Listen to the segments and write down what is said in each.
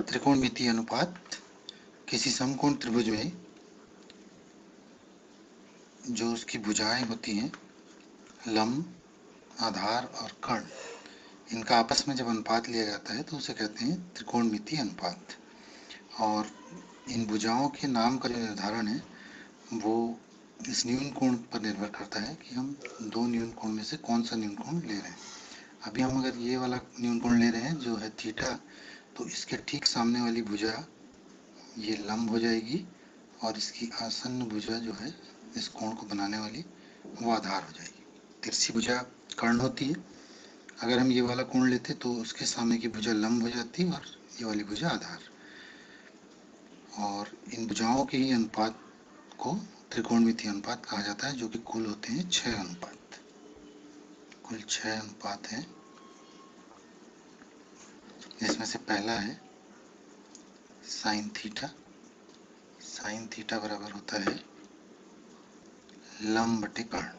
त्रिकोणमितीय अनुपात किसी समकोण त्रिभुज में जो उसकी भुजाएं होती हैं, लंब, आधार और कर्ण, इनका आपस में जब अनुपात लिया जाता है तो उसे कहते हैं त्रिकोणमितीय अनुपात। और इन भुजाओं के नाम का जो निर्धारण है वो इस न्यून कोण पर निर्भर करता है कि हम दो न्यून कोण में से कौन सा न्यून कोण ले रहे हैं। अभी हम अगर ये वाला न्यून कोण ले रहे हैं जो है थीटा, तो इसके ठीक सामने वाली भुजा ये लंब हो जाएगी और इसकी आसन्न भुजा जो है इस कोण को बनाने वाली वो आधार हो जाएगी। तिरछी भुजा कर्ण होती है। अगर हम ये वाला कोण लेते तो उसके सामने की भुजा लंब हो जाती और ये वाली भुजा आधार। और इन भुजाओं के ही अनुपात को त्रिकोणमितीय अनुपात कहा जाता है, जो कि कुल होते हैं 6 अनुपात। कुल 6 अनुपात हैं, जिसमें से पहला है साइन थीटा। साइन थीटा बराबर होता है लंब बटे कर्ण,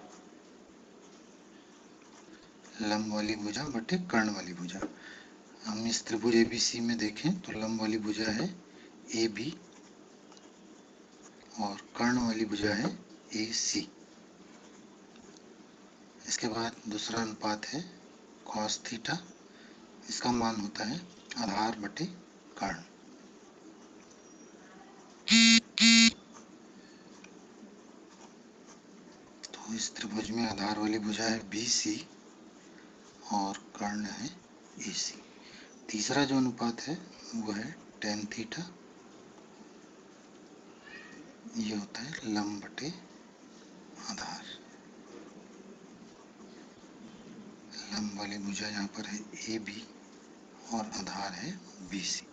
लंब वाली भुजा बटे कर्ण वाली भुजा। हम इस त्रिभुज एबीसी में देखें तो लंब वाली भुजा है ए बी और कर्ण वाली भुजा है ए सी। इसके बाद दूसरा अनुपात है कॉस थीटा। इसका मान होता है आधार बटे कर्ण। तो इस त्रिभुज में आधार वाली भुजा है बी सी और कर्ण है ए सी। तीसरा जो अनुपात है वो है टेन थीटा। ये होता है लंब बटे आधार। लंब वाली भुजा यहाँ पर है ए बी और आधार है बी सी।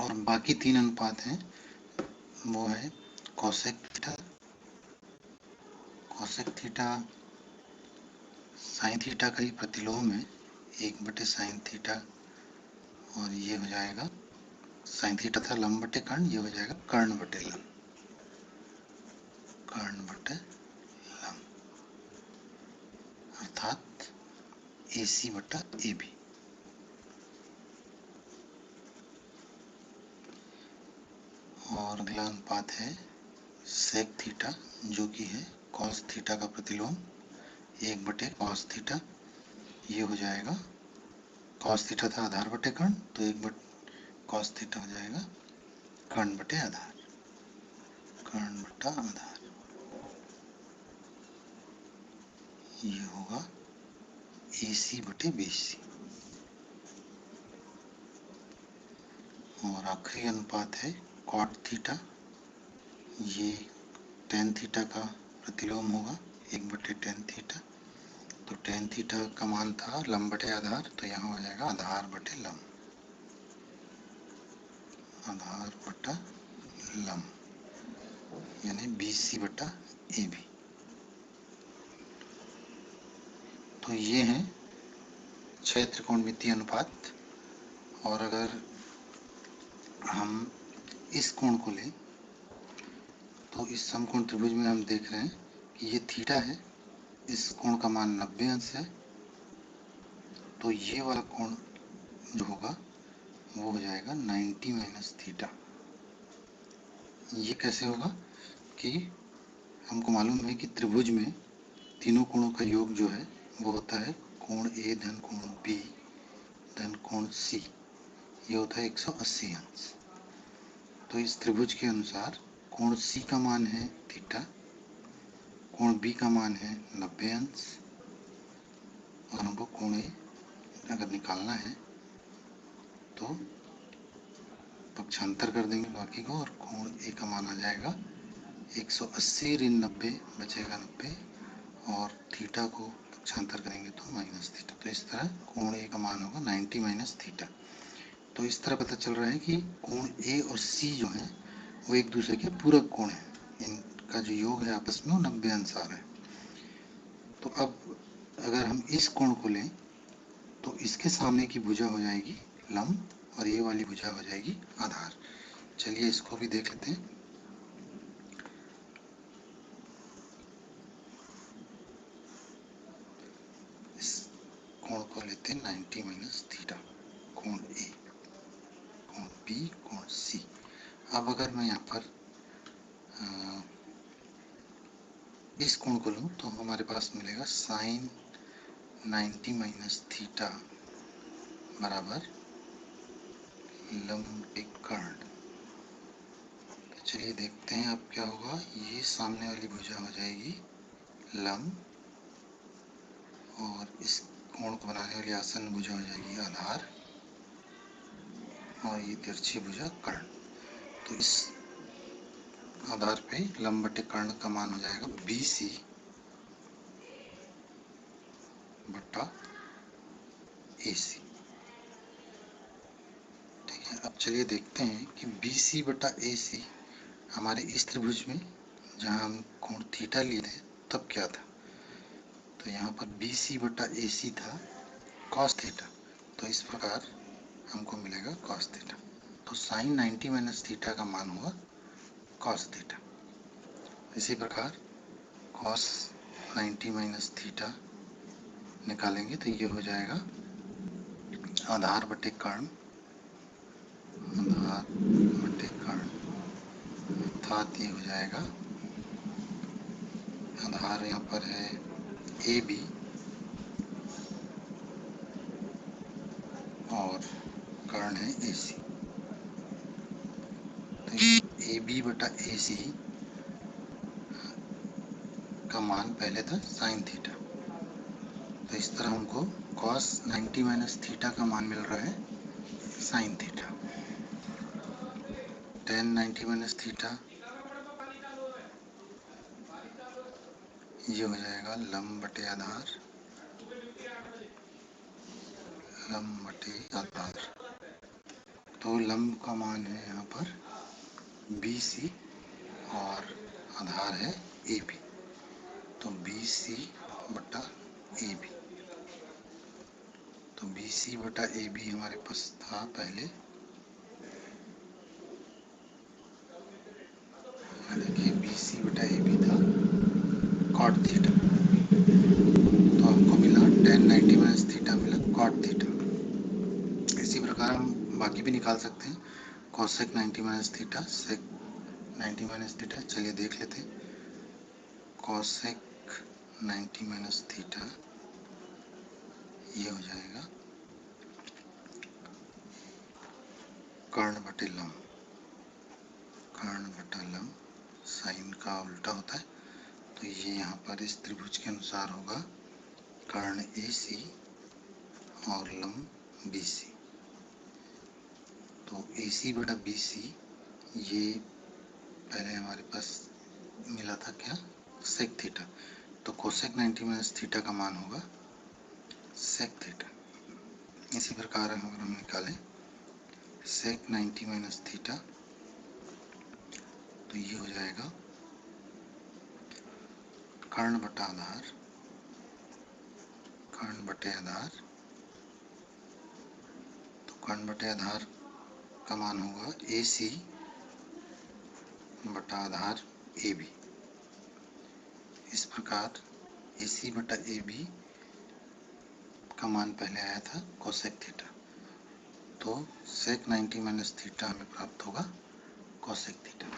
और बाकी 3 अनुपात हैं, वो है cosec theta. Cosec theta sine theta का ही प्रतिलोम है, 1 बटे साइन थीटा। और ये हो जाएगा, साइन थीटा था लंब बटे कर्ण, ये हो जाएगा कर्ण बटे लंब। कर्ण बटे लंब अर्थात ए सी बटा ए बी। और अगला अनुपात है सेक थीटा, जो कि है कॉस थीटा का प्रतिलोम, 1 बटे कॉस थीटा। ये हो जाएगा, कॉस थीटा था आधार बटे कर्ण, तो 1 बटे कॉस थीटा हो जाएगा कर्ण बटे आधार। कर्ण बटा आधार ये होगा ए सी बटे बी सी। और आखिरी अनुपात है कॉट थीटा। ये टेन थीटा का प्रतिलोम होगा, 1 बटे टेन थीटा। तो टेन थीटा का मान था लंब बटे आधार, तो यहाँ हो जाएगा आधार बटे लंब। आधार बटा लंब यानी बी सी बटा ए बी। तो ये हैं 6 त्रिकोणमितीय अनुपात। और अगर हम इस कोण को लें तो इस समकोण त्रिभुज में हम देख रहे हैं कि ये थीटा है, इस कोण का मान 90 अंश है। तो ये वाला कोण जो होगा वो हो जाएगा 90 माइनस थीटा। ये कैसे होगा कि हमको मालूम है कि त्रिभुज में तीनों कोणों का योग जो है वो होता है कोण ए धन कोण बी धन कोण सी। ये होता है 180 अंश। तो इस त्रिभुज के अनुसार कोण सी का मान है थीटा, कोण बी का मान है 90 अंश, और हमको कोण ए अगर निकालना है तो पक्षांतर कर देंगे बाकी को, और कोण ए का मान आ जाएगा 180 ऋण 90 बचेगा 90, और थीटा को पक्षांतर करेंगे तो माइनस थीटा। तो इस तरह कोण ए का मान होगा 90 माइनस थीटा। तो इस तरह पता चल रहा है कि कोण ए और सी जो है वो एक दूसरे के पूरक कोण हैं। इनका जो योग है आपस में वो 90 अंश आ रहा है। तो अब अगर हम इस कोण को लें तो इसके सामने की भुजा हो जाएगी लंब और ये वाली भुजा हो जाएगी आधार। चलिए इसको भी देख लेते हैं। इस कोण को लेते हैं 90 माइनस थीटा, कोण ए। बी कोण सी। अब अगर मैं यहाँ पर इस कोण को लूँ तो हमारे पास मिलेगा साइन 90 माइनस थीटा बराबर लंब एक कर्ण। तो चलिए देखते हैं अब क्या होगा। ये सामने वाली भुजा हो जाएगी लंब और इस कोण को बनाने वाली आसन भुजा हो जाएगी आधार और ये तिरछी भुजा कर्ण। तो इस आधार पे लंब बटे कर्ण का मान हो जाएगा BC बटा AC। ठीक है, अब चलिए देखते हैं कि BC बटा AC हमारे इस त्रिभुज में जहाँ हम कोण थीटा लिए थे तब क्या था। तो यहाँ पर BC बटा AC था cos थीटा, तो इस प्रकार हमको मिलेगा cos थीटा। तो साइन 90 माइनस थीटा का मान हुआ cos थीटा। इसी प्रकार cos 90 माइनस थीटा निकालेंगे तो ये हो जाएगा आधार बटे कर्ण, आधार बटे कर्ण, अर्थात ये हो जाएगा आधार यहाँ पर है AB और कर्ण है AC। तो AB बटा AC का मान पहले था साइन थीटा, तो इस तरह हमको cos 90 माइनस थीटा का मान मिल रहा है sine theta. tan 90 minus theta ये हो जाएगा लंब बटे आधार, लंब बटे आधार। तो लंब का मान है यहाँ पर BC और आधार है AB, तो BC बटा AB। तो BC बटा AB हमारे पास था पहले, देखिए BC बटा AB था cot थीटा, तो हमको मिला tan 90 माइनस थीटा मिला cot थीटा। इसी प्रकार हम बाकी भी निकाल सकते हैं cosec 90 minus theta, sec 90 minus theta. चलिए देख लेते हैं। cosec 90 माइनस थीटा ये हो जाएगा कर्ण बटे लंब, कर्ण बटा लंब, साइन का उल्टा होता है, तो ये यहाँ पर इस त्रिभुज के अनुसार होगा कर्ण AC और लंब BC। तो AC बटा BC ये पहले हमारे पास मिला था क्या सेक थीटा, तो कोसेक 90 माइनस थीटा का मान होगा सेक थीटा। इसी प्रकार अगर हम निकालें सेक 90 माइनस थीटा तो ये हो जाएगा कर्ण बटा आधार, कर्ण बटे आधार। तो कर्ण बटे आधार का मान होगा AC बटा आधार AB। इस प्रकार AC बटा AB का मान पहले आया था कोसेक थीटा, तो सेक 90 माइनस थीटा हमें प्राप्त होगा कोसेक थीटा।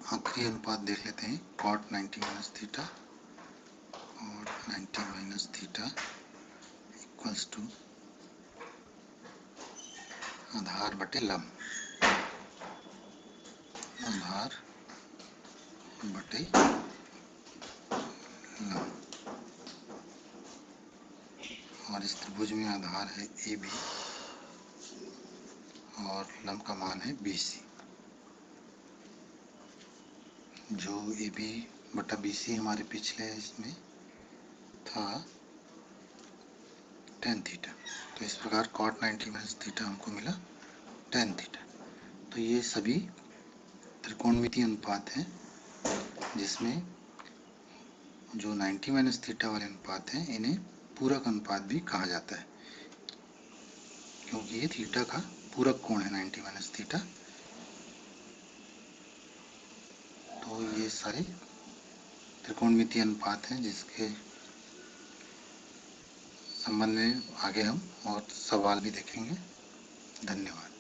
आखिरी अनुपात देख लेते हैं cot 90 minus theta, cot 90 minus theta equals to आधार बटे लंब, आधार बटे लंब। और इस त्रिभुज में आधार है AB और लंब का मान है BC। जो AB बटा BC हमारे पिछले इसमें था tan थीटा, तो इस प्रकार cot 90 माइनस थीटा हमको मिला tan थीटा। तो ये सभी त्रिकोणमितीय अनुपात हैं जिसमें जो 90 माइनस थीटा वाले अनुपात हैं इन्हें पूरक अनुपात भी कहा जाता है, क्योंकि ये थीटा का पूरक कोण है 90 माइनस थीटा। तो ये सारे त्रिकोणमितीय अनुपात हैं जिसके संबंध में आगे हम और सवाल भी देखेंगे। धन्यवाद।